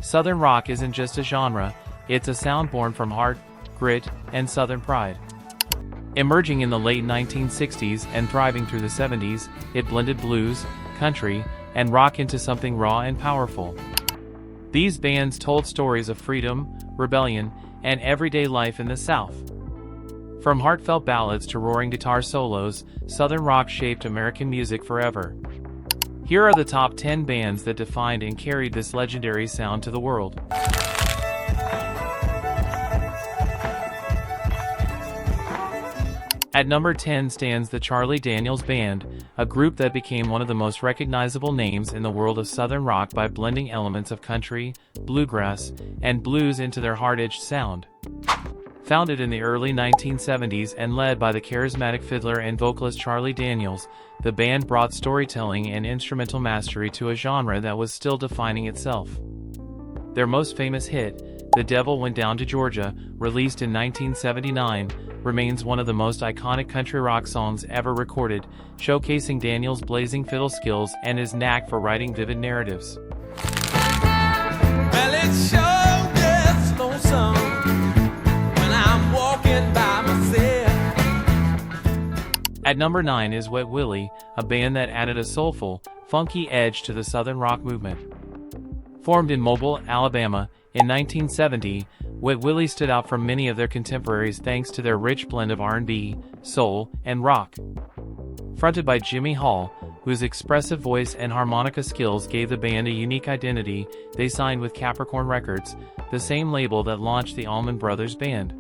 Southern rock isn't just a genre, it's a sound born from heart, grit, and Southern pride. Emerging in the late 1960s and thriving through the 70s, it blended blues, country, and rock into something raw and powerful. These bands told stories of freedom, rebellion, and everyday life in the South. From heartfelt ballads to roaring guitar solos, Southern rock shaped American music forever. Here are the top 10 bands that defined and carried this legendary sound to the world. At number 10 stands the Charlie Daniels Band, a group that became one of the most recognizable names in the world of Southern rock by blending elements of country, bluegrass, and blues into their hard-edged sound. Founded in the early 1970s and led by the charismatic fiddler and vocalist Charlie Daniels, the band brought storytelling and instrumental mastery to a genre that was still defining itself. Their most famous hit, The Devil Went Down to Georgia, released in 1979, remains one of the most iconic country rock songs ever recorded, showcasing Daniels' blazing fiddle skills and his knack for writing vivid narratives. Well, it sure gets lonesome when I'm walking by myself. At number 9 is Wet Willie, a band that added a soulful, funky edge to the Southern rock movement. Formed in Mobile, Alabama, in 1970, Wet Willie stood out from many of their contemporaries thanks to their rich blend of R&B, soul, and rock. Fronted by Jimmy Hall, whose expressive voice and harmonica skills gave the band a unique identity, they signed with Capricorn Records, the same label that launched the Allman Brothers Band.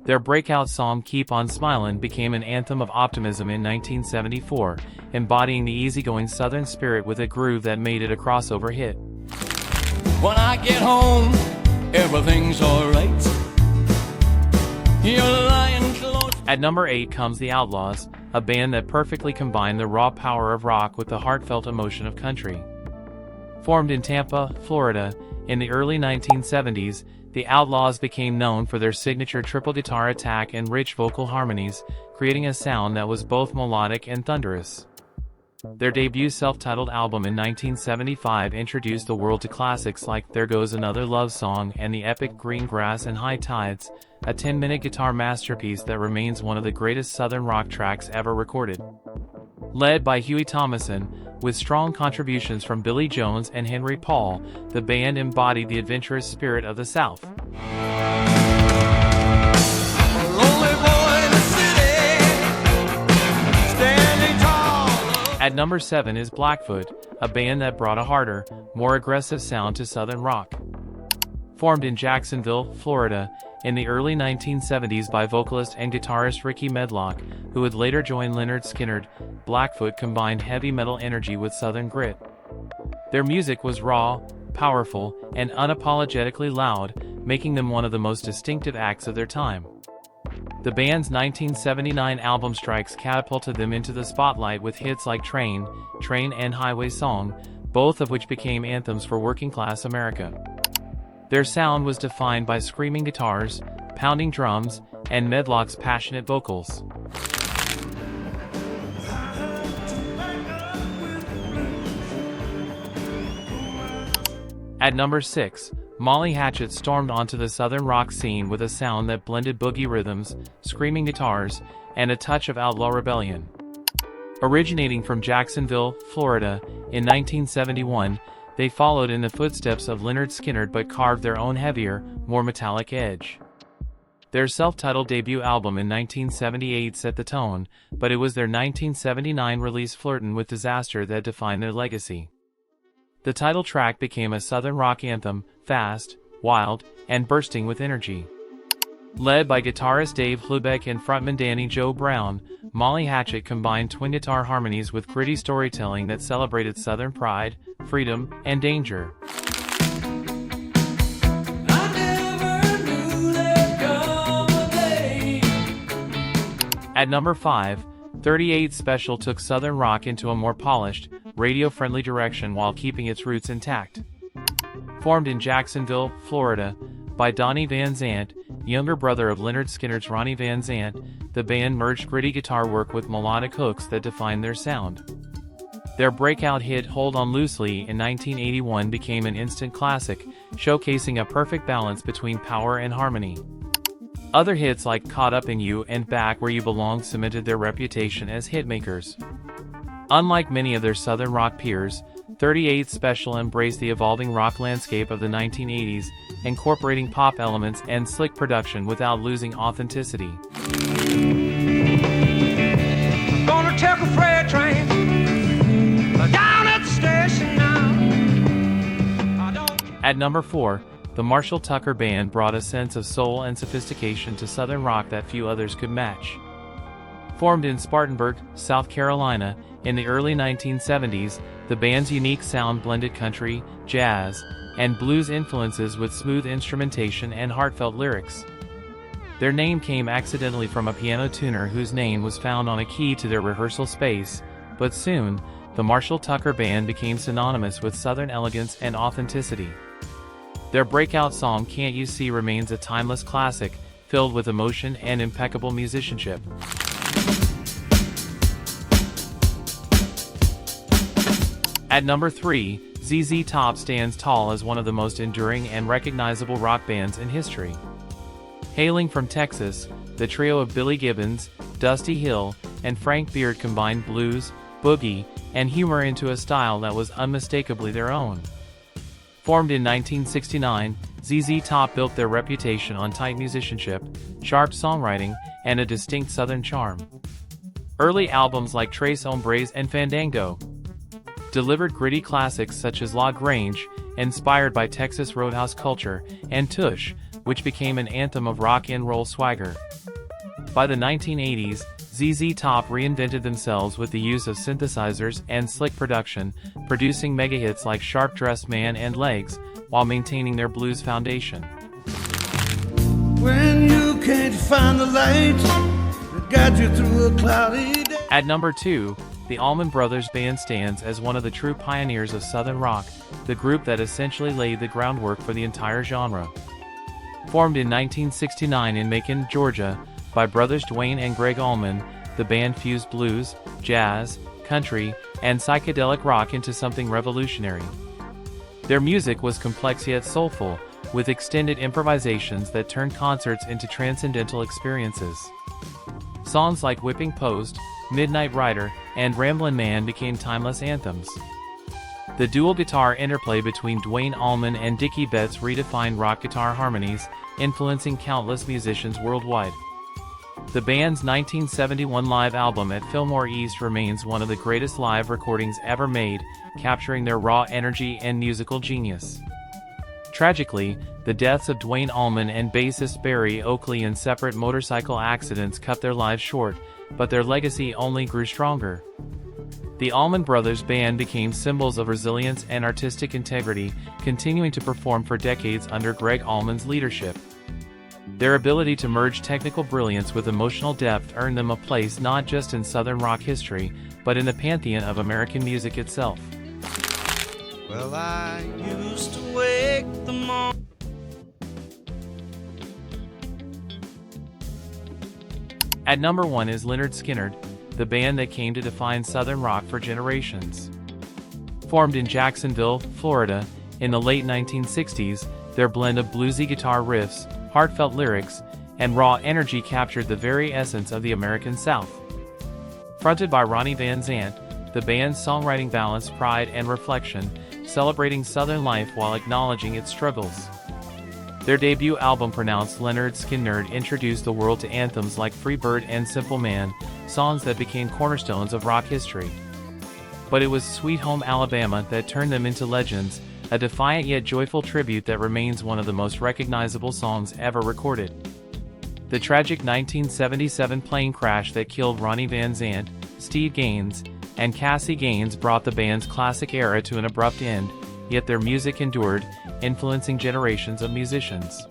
Their breakout song Keep On Smilin' became an anthem of optimism in 1974, embodying the easygoing Southern spirit with a groove that made it a crossover hit. When I get home, everything's alright. You're lying close. At number 8 comes The Outlaws, a band that perfectly combined the raw power of rock with the heartfelt emotion of country. Formed in Tampa, Florida, in the early 1970s, The Outlaws became known for their signature triple guitar attack and rich vocal harmonies, creating a sound that was both melodic and thunderous. Their debut self-titled album in 1975 introduced the world to classics like There Goes Another Love Song and the epic Green Grass and High Tides, a 10-minute guitar masterpiece that remains one of the greatest Southern rock tracks ever recorded. Led by Huey Thomason, with strong contributions from Billy Jones and Henry Paul, the band embodied the adventurous spirit of the South. At number 7 is Blackfoot, a band that brought a harder, more aggressive sound to Southern rock. Formed in Jacksonville, Florida, in the early 1970s by vocalist and guitarist Ricky Medlock, who would later join Lynyrd Skynyrd, Blackfoot combined heavy metal energy with Southern grit. Their music was raw, powerful, and unapologetically loud, making them one of the most distinctive acts of their time. The band's 1979 album Strikes catapulted them into the spotlight with hits like Train and Highway Song, both of which became anthems for working-class America. Their sound was defined by screaming guitars, pounding drums, and Medlock's passionate vocals. At number 6, Molly Hatchet stormed onto the Southern rock scene with a sound that blended boogie rhythms, screaming guitars, and a touch of outlaw rebellion. Originating from Jacksonville, Florida, in 1971, they followed in the footsteps of Lynyrd Skynyrd but carved their own heavier, more metallic edge. Their self-titled debut album in 1978 set the tone, but it was their 1979 release Flirtin' with Disaster that defined their legacy. The title track became a Southern rock anthem, fast, wild, and bursting with energy. Led by guitarist Dave Hlubeck and frontman Danny Joe Brown, Molly Hatchet combined twin guitar harmonies with gritty storytelling that celebrated Southern pride, freedom, and danger. At number 5, 38 Special took Southern rock into a more polished, radio-friendly direction while keeping its roots intact. Formed in Jacksonville, Florida, by Donnie Van Zant, younger brother of Lynyrd Skynyrd's Ronnie Van Zant, the band merged gritty guitar work with melodic hooks that defined their sound. Their breakout hit Hold On Loosely in 1981 became an instant classic, showcasing a perfect balance between power and harmony. Other hits like Caught Up in You and Back Where You Belong cemented their reputation as hitmakers. Unlike many of their southern rock peers, 38 Special embraced the evolving rock landscape of the 1980s, incorporating pop elements and slick production without losing authenticity. Gonna take a freight train down at the station now. At number 4, the Marshall Tucker Band brought a sense of soul and sophistication to southern rock that few others could match. Formed in Spartanburg, South Carolina, in the early 1970s, the band's unique sound blended country, jazz, and blues influences with smooth instrumentation and heartfelt lyrics. Their name came accidentally from a piano tuner whose name was found on a key to their rehearsal space, but soon, the Marshall Tucker Band became synonymous with Southern elegance and authenticity. Their breakout song Can't You See remains a timeless classic, filled with emotion and impeccable musicianship. At number 3, ZZ Top stands tall as one of the most enduring and recognizable rock bands in history. Hailing from Texas, the trio of Billy Gibbons, Dusty Hill, and Frank Beard combined blues, boogie, and humor into a style that was unmistakably their own. Formed in 1969, ZZ Top built their reputation on tight musicianship, sharp songwriting, and a distinct Southern charm. Early albums like Tres Hombres and Fandango delivered gritty classics such as La Grange, inspired by Texas Roadhouse culture, and Tush, which became an anthem of rock and roll swagger. By the 1980s, ZZ Top reinvented themselves with the use of synthesizers and slick production, producing mega hits like Sharp Dressed Man and Legs, while maintaining their blues foundation. When you can't find the light that guides you through a cloudy day. At number 2, the Allman Brothers Band stands as one of the true pioneers of Southern rock, the group that essentially laid the groundwork for the entire genre. Formed in 1969 in Macon, Georgia, by brothers Dwayne and Greg Allman, the band fused blues, jazz, country, and psychedelic rock into something revolutionary. Their music was complex yet soulful, with extended improvisations that turned concerts into transcendental experiences. Songs like Whipping Post, Midnight Rider, and Ramblin' Man became timeless anthems. The dual guitar interplay between Dwayne Allman and Dickie Betts redefined rock guitar harmonies, influencing countless musicians worldwide. The band's 1971 live album at Fillmore East remains one of the greatest live recordings ever made, capturing their raw energy and musical genius. Tragically, the deaths of Dwayne Allman and bassist Barry Oakley in separate motorcycle accidents cut their lives short, but their legacy only grew stronger. The Allman Brothers Band became symbols of resilience and artistic integrity, continuing to perform for decades under Greg Allman's leadership. Their ability to merge technical brilliance with emotional depth earned them a place not just in Southern rock history, but in the pantheon of American music itself. Well, I used to wake the morning. At number 1 is Lynyrd Skynyrd, the band that came to define Southern rock for generations. Formed in Jacksonville, Florida, in the late 1960s, their blend of bluesy guitar riffs, heartfelt lyrics, and raw energy captured the very essence of the American South. Fronted by Ronnie Van Zant, the band's songwriting balanced pride and reflection, celebrating Southern life while acknowledging its struggles. Their debut album Pronounced Lynyrd Skynyrd introduced the world to anthems like Free Bird and Simple Man, songs that became cornerstones of rock history. But it was Sweet Home Alabama that turned them into legends, a defiant yet joyful tribute that remains one of the most recognizable songs ever recorded. The tragic 1977 plane crash that killed Ronnie Van Zant, Steve Gaines, and Cassie Gaines brought the band's classic era to an abrupt end, yet their music endured, influencing generations of musicians.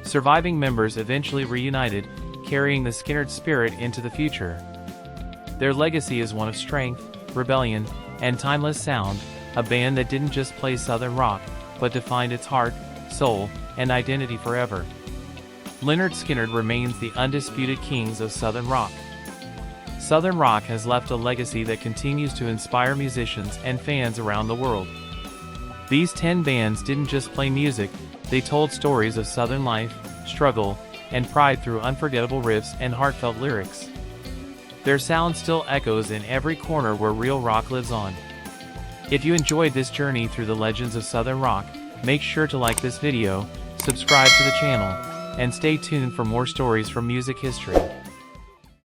Surviving members eventually reunited, carrying the Skynyrd spirit into the future. Their legacy is one of strength, rebellion, and timeless sound, a band that didn't just play Southern rock, but defined its heart, soul, and identity forever. Lynyrd Skynyrd remains the undisputed kings of Southern rock. Southern rock has left a legacy that continues to inspire musicians and fans around the world. These 10 bands didn't just play music, they told stories of Southern life, struggle, and pride through unforgettable riffs and heartfelt lyrics. Their sound still echoes in every corner where real rock lives on. If you enjoyed this journey through the legends of Southern rock, make sure to like this video, subscribe to the channel, and stay tuned for more stories from music history.